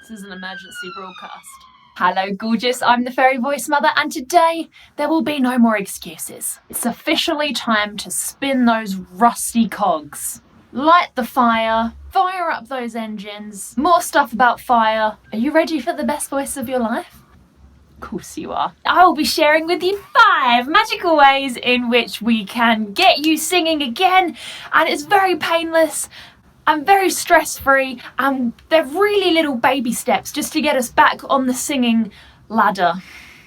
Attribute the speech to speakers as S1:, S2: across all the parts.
S1: This is an emergency broadcast. Hello gorgeous, I'm the Fairy Voice Mother, and today there will be no more excuses. It's officially time to spin those rusty cogs. Light the fire, fire up those engines, more stuff about fire. Are you ready for the best voice of your life? Of course you are. I will be sharing with you 5 magical ways in which we can get you singing again, and it's very painless and very stress-free, and they're really little baby steps just to get us back on the singing ladder.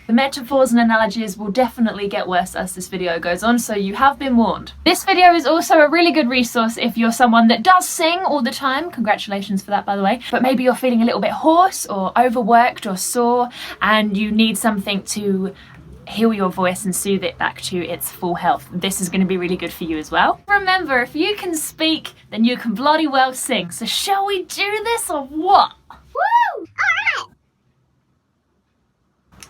S1: The metaphors and analogies will definitely get worse as this video goes on, so you have been warned. This video is also a really good resource if you're someone that does sing all the time. Congratulations for that, by the way. But maybe you're feeling a little bit hoarse or overworked or sore, and you need something to heal your voice and soothe it back to its full health. This is going to be really good for you as well. Remember, if you can speak, then you can bloody well sing. So shall we do this or what? Woo! Alright!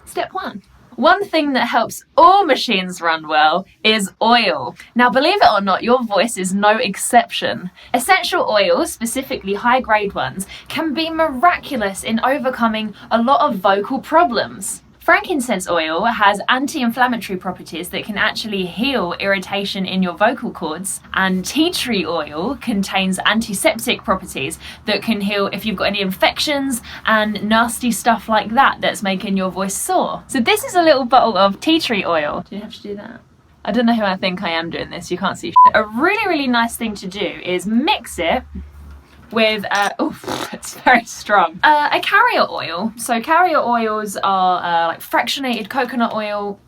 S1: Step 1. One thing that helps all machines run well is oil. Now, believe it or not, your voice is no exception. Essential oils, specifically high-grade ones, can be miraculous in overcoming a lot of vocal problems. Frankincense oil has anti-inflammatory properties that can actually heal irritation in your vocal cords, and tea tree oil contains antiseptic properties that can heal if you've got any infections and nasty stuff like that that's making your voice sore. So this is a little bottle of tea tree oil. Do you have to do that? I don't know who I think I am doing this, you can't see shit. A really nice thing to do is mix it with, it's very strong, a carrier oil. So carrier oils are like fractionated coconut oil,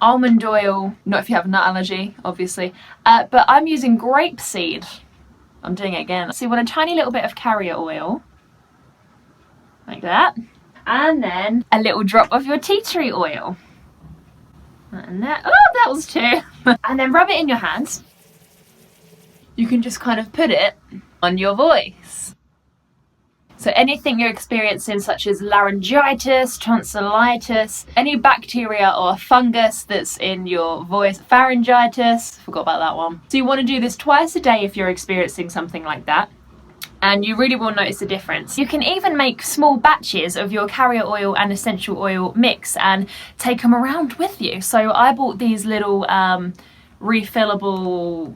S1: almond oil, not if you have a nut allergy, obviously, but I'm using grapeseed. I'm doing it again. So you want a tiny little bit of carrier oil, like that, and then a little drop of your tea tree oil. And that, oh, that was 2. And then rub it in your hands. You can just kind of put it on your voice. So anything you're experiencing, such as laryngitis, tonsillitis, any bacteria or fungus that's in your voice, pharyngitis, forgot about that one. So you want to do this twice a day if you're experiencing something like that, and you really will notice a difference. You can even make small batches of your carrier oil and essential oil mix and take them around with you. So I bought these little refillable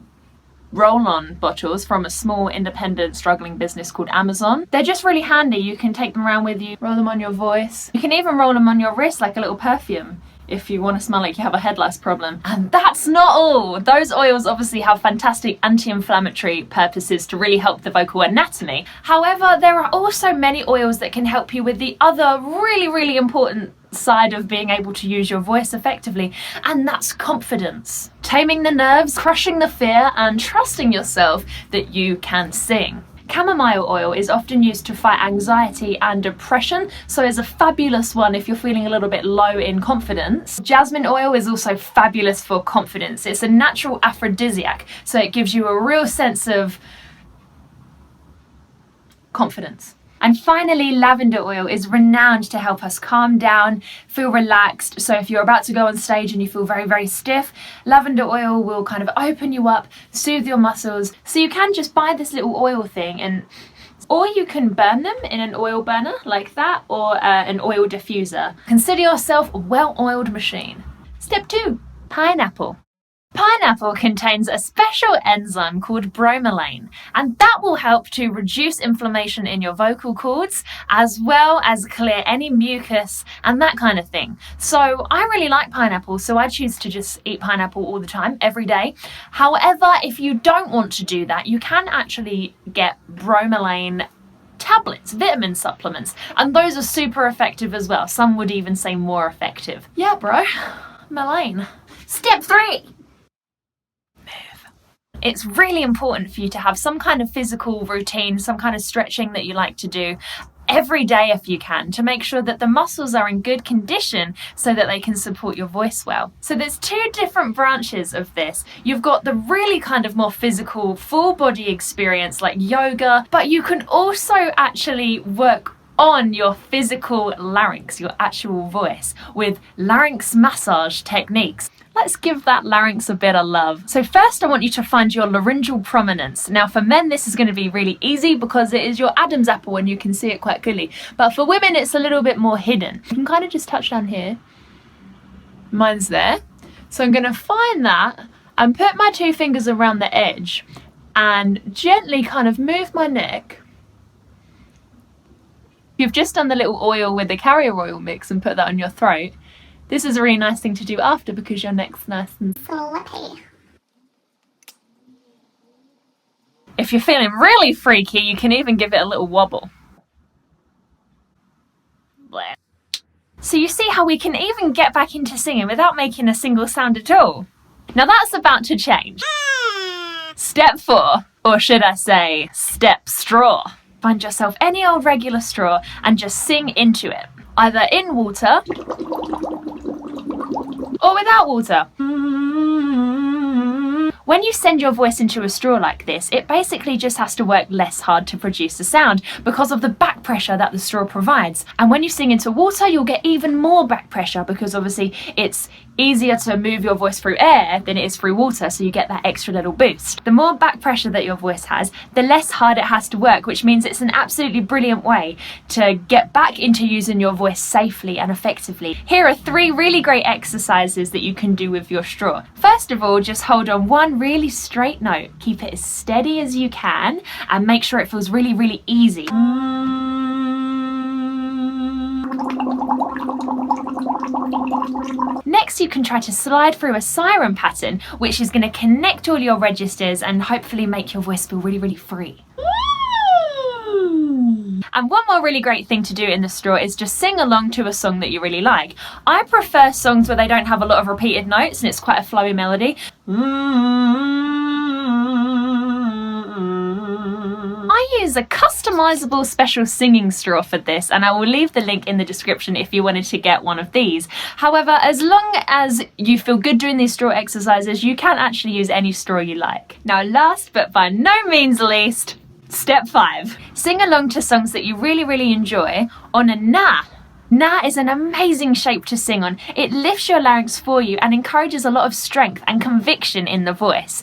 S1: roll-on bottles from a small independent struggling business called Amazon. They're just really handy. You can take them around with you, roll them on your voice. You can even roll them on your wrist like a little perfume if you want to smell like you have a head lice problem. And that's not all. Those oils obviously have fantastic anti-inflammatory purposes to really help the vocal anatomy. However, there are also many oils that can help you with the other really important side of being able to use your voice effectively, and that's confidence. Taming the nerves, crushing the fear, and trusting yourself that you can sing. Chamomile oil is often used to fight anxiety and depression, so is a fabulous one if you're feeling a little bit low in confidence. Jasmine oil is also fabulous for confidence. It's a natural aphrodisiac, so it gives you a real sense of confidence. And finally, lavender oil is renowned to help us calm down, feel relaxed. So if you're about to go on stage and you feel very stiff, lavender oil will kind of open you up, soothe your muscles. So you can just buy this little oil thing, or you can burn them in an oil burner like that, or an oil diffuser. Consider yourself a well-oiled machine. Step 2, pineapple. Pineapple contains a special enzyme called bromelain, and that will help to reduce inflammation in your vocal cords, as well as clear any mucus and that kind of thing. So I really like pineapple, so I choose to just eat pineapple all the time, every day. However, if you don't want to do that, you can actually get bromelain tablets, vitamin supplements, and those are super effective as well. Some would even say more effective. Yeah, bro, Malaine. Step 3. It's really important for you to have some kind of physical routine, some kind of stretching that you like to do every day if you can, to make sure that the muscles are in good condition so that they can support your voice well. So there's 2 different branches of this. You've got the really kind of more physical, full body experience like yoga, but you can also actually work on your physical larynx, your actual voice, with larynx massage techniques. Let's give that larynx a bit of love. So first I want you to find your laryngeal prominence. Now for men this is going to be really easy because it is your Adam's apple and you can see it quite clearly. But for women it's a little bit more hidden. You can kind of just touch down here. Mine's there. So I'm going to find that and put my 2 fingers around the edge and gently kind of move my neck. You've just done the little oil with the carrier oil mix and put that on your throat. This is a really nice thing to do after because your neck's nice and fluffy. If you're feeling really freaky, you can even give it a little wobble. Blech. So you see how we can even get back into singing without making a single sound at all. Now that's about to change. Step 4, or should I say, step straw. Find yourself any old regular straw and just sing into it, either in water or without water. When you send your voice into a straw like this, it basically just has to work less hard to produce a sound because of the back pressure that the straw provides. And when you sing into water, you'll get even more back pressure because obviously it's easier to move your voice through air than it is through water, so you get that extra little boost. The more back pressure that your voice has, the less hard it has to work, which means it's an absolutely brilliant way to get back into using your voice safely and effectively. Here are 3 really great exercises that you can do with your straw. First of all, just hold on one really straight note. Keep it as steady as you can and make sure it feels really, really easy. Next, you can try to slide through a siren pattern, which is going to connect all your registers and hopefully make your voice feel really, really free. And one more really great thing to do in the straw is just sing along to a song that you really like. I prefer songs where they don't have a lot of repeated notes and it's quite a flowy melody. I use a customizable special singing straw for this, and I will leave the link in the description if you wanted to get one of these. However, as long as you feel good doing these straw exercises, you can actually use any straw you like. Now last but by no means least, step 5. Sing along to songs that you really, really enjoy on a na. Na is an amazing shape to sing on. It lifts your larynx for you and encourages a lot of strength and conviction in the voice.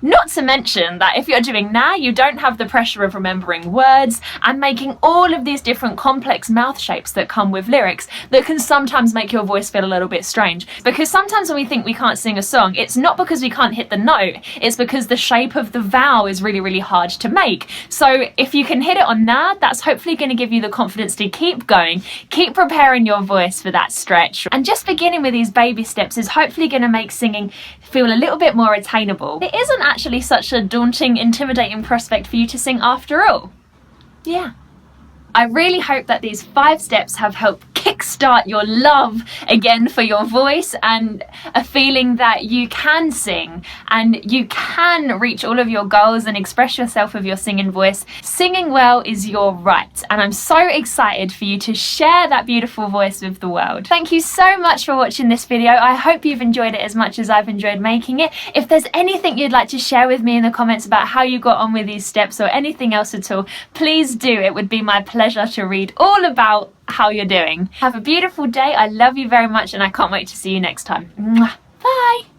S1: Not to mention that if you're doing na, you don't have the pressure of remembering words and making all of these different complex mouth shapes that come with lyrics that can sometimes make your voice feel a little bit strange. Because sometimes when we think we can't sing a song, it's not because we can't hit the note, it's because the shape of the vowel is really, really hard to make. So if you can hit it on na, that's hopefully going to give you the confidence to keep going, keep preparing your voice for that stretch. And just beginning with these baby steps is hopefully going to make singing feel a little bit more attainable. It isn't actually such a daunting, intimidating prospect for you to sing after all. Yeah. I really hope that these 5 steps have helped kickstart your love again for your voice and a feeling that you can sing and you can reach all of your goals and express yourself with your singing voice. Singing well is your right, and I'm so excited for you to share that beautiful voice with the world. Thank you so much for watching this video. I hope you've enjoyed it as much as I've enjoyed making it. If there's anything you'd like to share with me in the comments about how you got on with these steps or anything else at all, please do. It would be my pleasure to read all about how you're doing. Have a beautiful day. I love you very much and I can't wait to see you next time. Mwah. Bye.